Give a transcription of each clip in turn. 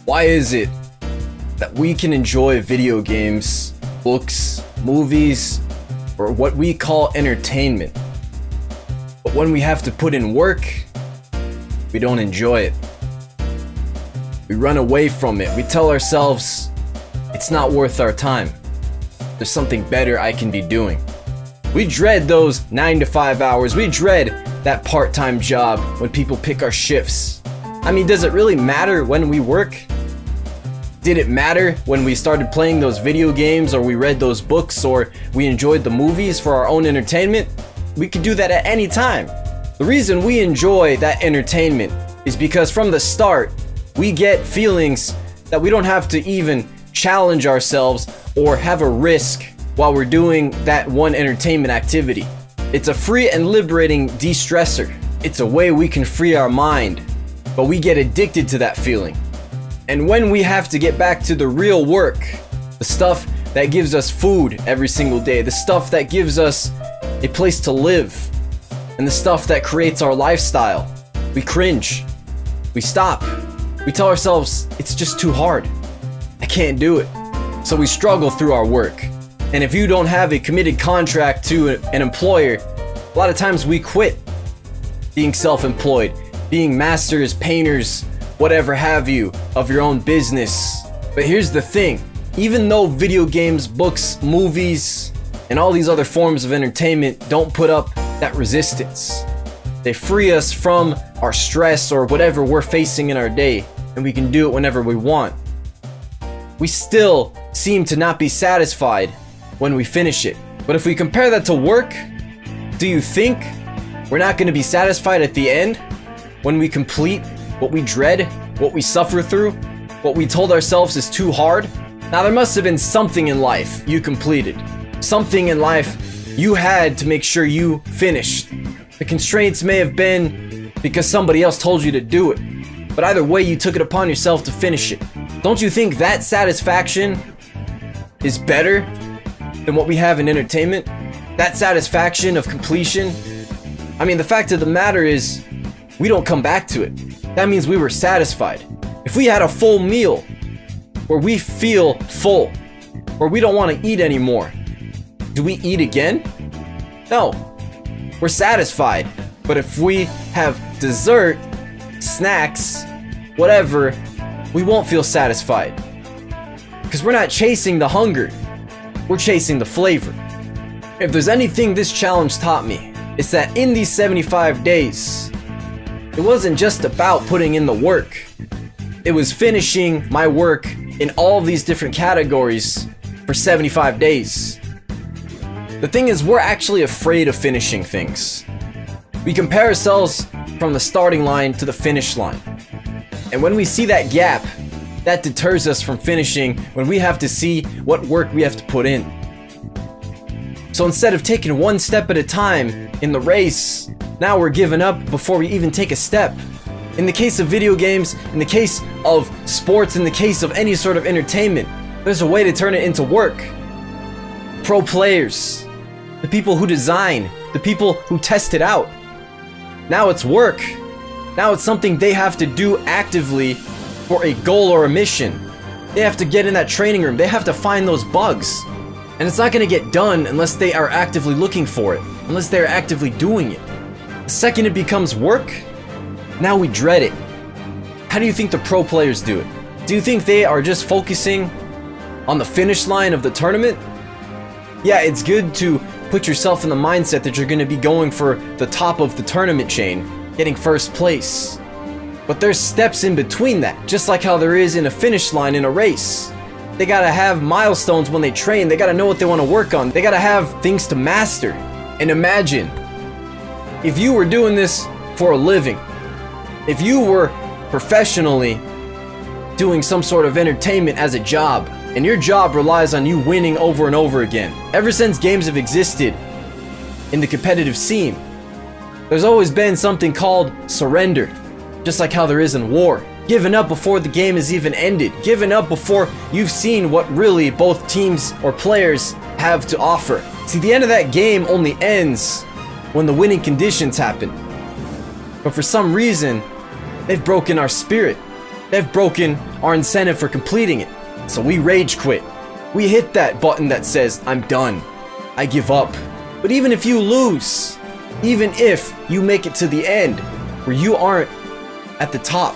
Why is it that we can enjoy video games, books, movies, or what we call entertainment, but when we have to put in work, we don't enjoy it? We run away from it. We tell ourselves it's not worth our time. There's something better I can be doing. We dread those 9 to 5 hours. We dread that part-time job when people pick our shifts. I mean, does it really matter when we work? Did it matter when we started playing those video games, or we read those books, or we enjoyed the movies for our own entertainment? We could do that at any time. The reason we enjoy that entertainment is because from the start, we get feelings that we don't have to even challenge ourselves or have a risk while we're doing that one entertainment activity. It's a free and liberating de-stressor. It's a way we can free our mind, but we get addicted to that feeling. And when we have to get back to the real work, the stuff that gives us food every single day, the stuff that gives us a place to live, and the stuff that creates our lifestyle, we cringe. We stop. We tell ourselves, it's just too hard. I can't do it. So we struggle through our work. And if you don't have a committed contract to an employer, a lot of times we quit being self-employed, being masters, painters, whatever have you, of your own business. But here's the thing, even though video games, books, movies, and all these other forms of entertainment don't put up that resistance, they free us from our stress or whatever we're facing in our day, and we can do it whenever we want. We still seem to not be satisfied when we finish it. But if we compare that to work, do you think we're not going to be satisfied at the end when we complete what we dread, what we suffer through, what we told ourselves is too hard? Now, there must have been something in life you completed. Something in life you had to make sure you finished. The constraints may have been because somebody else told you to do it, but either way, you took it upon yourself to finish it. Don't you think that satisfaction is better than what we have in entertainment? That satisfaction of completion? I mean, the fact of the matter is, we don't come back to it. That means we were satisfied. If we had a full meal where we feel full, where we don't want to eat anymore, do we eat again? No. We're satisfied. But if we have dessert, snacks, whatever, we won't feel satisfied. Because we're not chasing the hunger. We're chasing the flavor. If there's anything this challenge taught me, it's that in these 75 days, it wasn't just about putting in the work. It was finishing my work in all these different categories for 75 days. The thing is, we're actually afraid of finishing things. We compare ourselves from the starting line to the finish line. And when we see that gap, that deters us from finishing when we have to see what work we have to put in. So instead of taking one step at a time in the race, now we're giving up before we even take a step. In the case of video games, in the case of sports, in the case of any sort of entertainment, there's a way to turn it into work. Pro players, the people who design, the people who test it out. Now it's work. Now it's something they have to do actively for a goal or a mission. They have to get in that training room. They have to find those bugs. And it's not going to get done unless they are actively looking for it, unless they're actively doing it. The second it becomes work, now we dread it. How do you think the pro players do it? Do you think they are just focusing on the finish line of the tournament? Yeah, it's good to put yourself in the mindset that you're going to be going for the top of the tournament chain, getting first place. But there's steps in between that, just like how there is in a finish line in a race. They gotta have milestones when they train. They gotta know what they want to work on. They gotta have things to master. And imagine if you were doing this for a living, if you were professionally doing some sort of entertainment as a job, and your job relies on you winning over and over again. Ever since games have existed in the competitive scene, there's always been something called surrender, just like how there is in war. Giving up before the game is even ended. Giving up before you've seen what really both teams or players have to offer. See, the end of that game only ends when the winning conditions happen. But for some reason, they've broken our spirit. They've broken our incentive for completing it. So we rage quit. We hit that button that says, I'm done. I give up. But even if you lose, even if you make it to the end where you aren't at the top,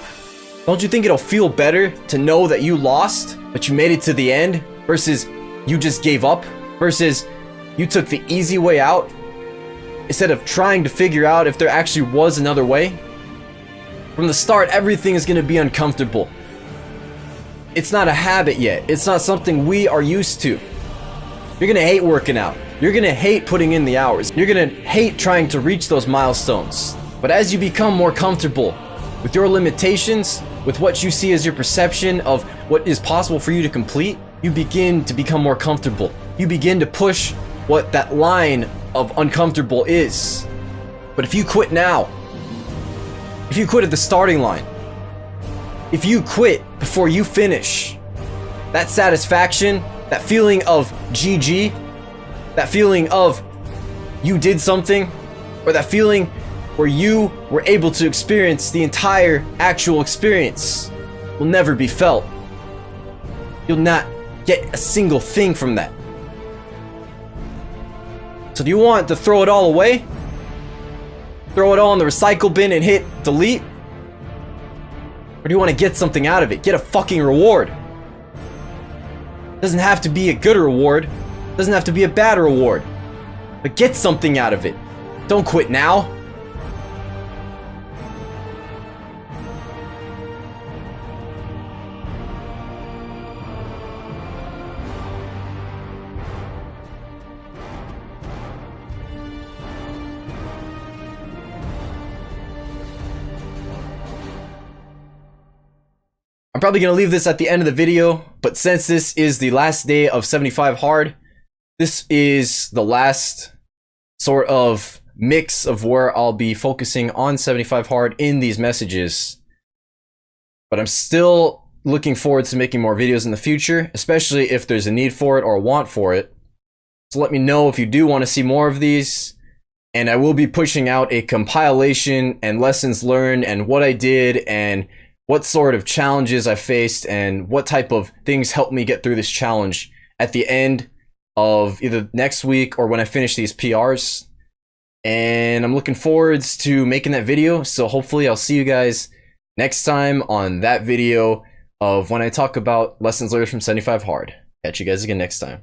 don't you think it'll feel better to know that you lost, but you made it to the end versus you just gave up, versus you took the easy way out instead of trying to figure out if there actually was another way? From the start, everything is going to be uncomfortable. It's not a habit yet. It's not something we are used to. You're going to hate working out. You're going to hate putting in the hours. You're going to hate trying to reach those milestones. But as you become more comfortable with your limitations, with what you see as your perception of what is possible for you to complete, you begin to become more comfortable. You begin to push what that line of uncomfortable is. But if you quit now, if you quit at the starting line, if you quit before you finish, that satisfaction, that feeling of GG, that feeling of you did something, or that feeling where you were able to experience the entire actual experience will never be felt. You'll not get a single thing from that. So do you want to throw it all away? Throw it all in the recycle bin and hit delete? Or do you want to get something out of it? Get a fucking reward. Doesn't have to be a good reward. Doesn't have to be a bad reward. But get something out of it. Don't quit now. I'm probably going to leave this at the end of the video, but since this is the last day of 75 Hard, this is the last sort of mix of where I'll be focusing on 75 Hard in these messages. But I'm still looking forward to making more videos in the future, especially if there's a need for it or a want for it. So let me know if you do want to see more of these. And I will be pushing out a compilation and lessons learned and what I did and what sort of challenges I faced and what type of things helped me get through this challenge at the end of either next week or when I finish these PRs. And I'm looking forward to making that video, so hopefully I'll see you guys next time on that video of when I talk about lessons learned from 75 Hard. Catch you guys again next time.